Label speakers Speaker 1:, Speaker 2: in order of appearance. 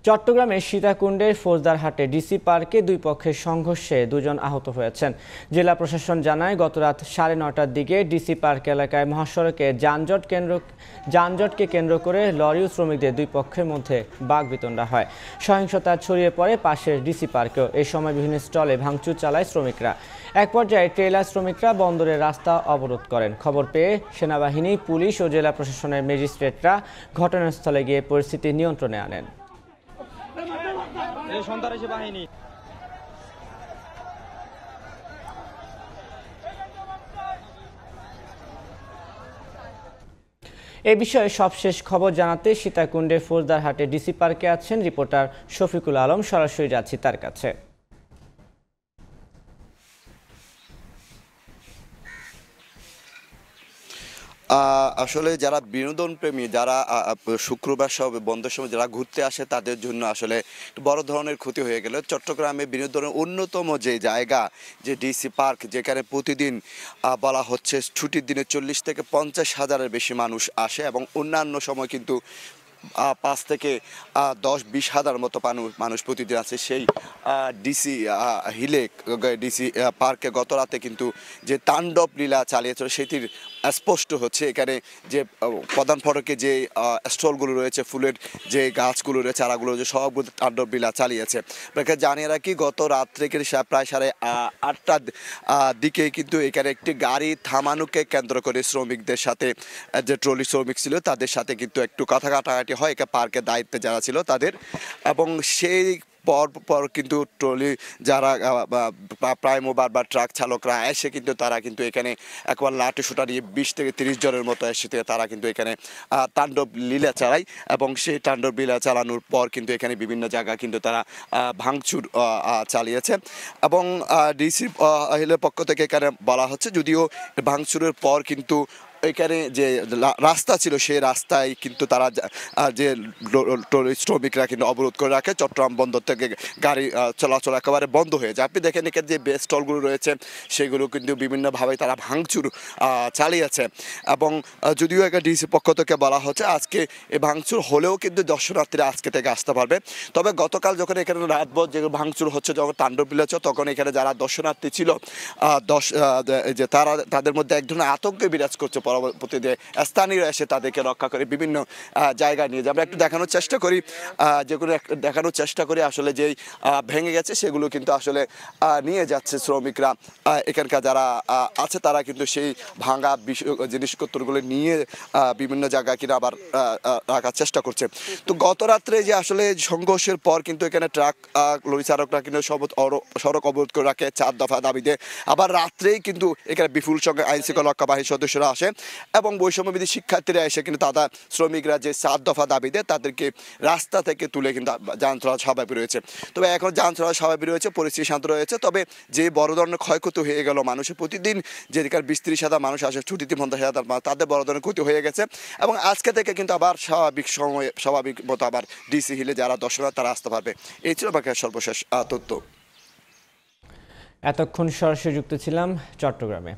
Speaker 1: চট্টগ্রামের সীতাকুণ্ডের ফৌজদারহাটে ডিসি পার্কে দুই পক্ষের সংঘর্ষে দুজন আহত হয়েছেন। জেলা প্রশাসন জানায়, গতরাত 9:30টার দিকে ডিসি পার্ক এলাকায় মহাসড়কে যানজটকে কেন্দ্র করে লরি ও শ্রমিকদের দুই পক্ষের মধ্যে বাকবিতণ্ডা হয়। সহিংসতা ছড়িয়ে পড়ে পাশের ডিসি পার্কেও। এই সময় বিভিন্ন স্টলে ভাঙচুর চালায় শ্রমিকরা। এক পর্যায়ে ট্রেলার শ্রমিকরা বন্দরের রাস্তা অবরোধ করেন। খবর পেয়ে সেনাবাহিনী, পুলিশ ও জেলা প্রশাসনের ম্যাজিস্ট্রেটরা ঘটনাস্থলে গিয়ে পরিস্থিতি নিয়ন্ত্রণে আনেন।
Speaker 2: সন্ত্রাসী বাহিনী
Speaker 1: এ বিষয়ে সবশেষ খবর জানাতে সীতাকুণ্ডের ফৌজদারহাটে ডিসি পার্কে আছেন রিপোর্টার শফিকুল আলম। সরাসরি যাচ্ছি তার কাছে।
Speaker 3: আসলে যারা বিনোদন প্রেমী, যারা শুক্রবার সহ বন্ধের সময় যারা ঘুরতে আসে, তাদের জন্য আসলে বড় ধরনের ক্ষতি হয়ে গেল। চট্টগ্রামে বিনোদনের অন্যতম যে জায়গা, যে ডিসি পার্ক, যেখানে প্রতিদিন বলা হচ্ছে ছুটির দিনে 40 থেকে 50 হাজারের বেশি মানুষ আসে এবং অন্যান্য সময় কিন্তু 5 থেকে 10-20 হাজার মতো মানুষ প্রতিদিন আছে। সেই ডিসি হিলে, ডিসি পার্কে গত রাতে কিন্তু যে তাণ্ডব লীলা চালিয়েছিল সেটির স্পষ্ট হচ্ছে। এখানে যে প্রধান ফটকে যে স্টলগুলো রয়েছে, ফুলের যে গাছগুলো রয়েছে, চারাগুলো রয়েছে, সবগুলো তাণ্ডব লীলা চালিয়েছে। জানিয়ে রাখি, গত রাত্রে প্রায় 8:30টার দিকে কিন্তু এখানে একটি গাড়ি থামানোকে কেন্দ্র করে শ্রমিকদের সাথে, যে ট্রলি শ্রমিক ছিল তাদের সাথে কিন্তু একটু কথা কাটাকাটি হয় পার্কের দায়িত্বে যারা ছিল তাদের। এবং সেই পর কিন্তু ট্রলি যারা প্রায় মোবার বা ট্রাক চালকরা এসে কিন্তু তারা কিন্তু এখানে একবার লাঠি সোটা নিয়ে 20 থেকে 30 জনের মতো এসে তারা কিন্তু এখানে তাণ্ডব লীলা চালায়। এবং সেই তাণ্ডব লীলা চালানোর পর কিন্তু এখানে বিভিন্ন জায়গা কিন্তু তারা ভাঙচুর চালিয়েছে। এবং ডিসি হিলের পক্ষ থেকে এখানে বলা হচ্ছে, যদিও ভাঙচুরের পর কিন্তু এখানে যে রাস্তা ছিল সেই রাস্তায় কিন্তু তারা যে শ্রমিকরা কিন্তু অবরোধ করে রাখে। চট্টগ্রাম বন্দর থেকে গাড়ি চলাচল একেবারে বন্ধ হয়ে যায়। আপনি দেখেন এখানে যে বেস স্টলগুলো রয়েছে সেগুলো কিন্তু বিভিন্নভাবে তারা ভাঙচুর চালিয়েছে। এবং যদিও একটা ডিসি পক্ষ থেকে বলা হচ্ছে আজকে এই ভাঙচুর হলেও কিন্তু দর্শনার্থীরা আজকে থেকে আসতে পারবে। তবে গতকাল যখন এখানে রাতভর যে ভাঙচুর হচ্ছে, যখন তাণ্ডব লীলা হচ্ছে, তখন এখানে যারা দর্শনার্থী ছিল যে তাদের মধ্যে এক ধরনের আতঙ্ক বিরাজ করছে। পরবর্তীতে স্থানীয়রা এসে তাদেরকে রক্ষা করে বিভিন্ন জায়গায় নিয়ে যায়। আমরা একটু দেখানোর চেষ্টা করি, যেগুলো দেখানোর চেষ্টা করি আসলে যেই ভেঙে গেছে সেগুলো কিন্তু আসলে নিয়ে যাচ্ছে শ্রমিকরা। এখানকার যারা আছে তারা কিন্তু সেই ভাঙা জিনিসপত্রগুলো নিয়ে বিভিন্ন জায়গায় কিনা আবার রাখার চেষ্টা করছে। তো গত রাত্রে যে আসলে সংঘর্ষের পর কিন্তু এখানে ট্রাক লরি চালকরা কিন্তু সড়ক অবরোধ করে রাখে 4 দফা দাবিতে। আবার রাত্রেই কিন্তু এখানে বিপুল সংখ্যক আইন শৃঙ্খলা রক্ষা বাহিনীর সদস্যরা আসে এবং বৈষম্যবিধি শিক্ষার্থীরা এসে কিন্তু তারা শ্রমিকরা যে 4 দফা দাবিতে তাদেরকে রাস্তা থেকে তুলে কিন্তু যান চলাচল স্বাভাবিক রয়েছে। তবে এখন যান চলাচল স্বাভাবিক রয়েছে, পরিস্থিতি শান্ত রয়েছে। তবে যে বড় ধরনের ক্ষয়ক্ষতি হয়ে গেল, মানুষের প্রতিদিন যে 20-30 হাজার মানুষ আসে, ছুটিতে 50 হাজার, তাদের বড় ধরনের ক্ষতি হয়ে গেছে। এবং আজকে থেকে কিন্তু আবার স্বাভাবিক মতো আবার ডিসি হিলে যারা দর্শনার্থী তারা আসতে পারবে। এই ছিল বাকি সর্বশেষ তথ্য।
Speaker 1: এতক্ষণ সরাসরি যুক্ত ছিলাম চট্টগ্রামে।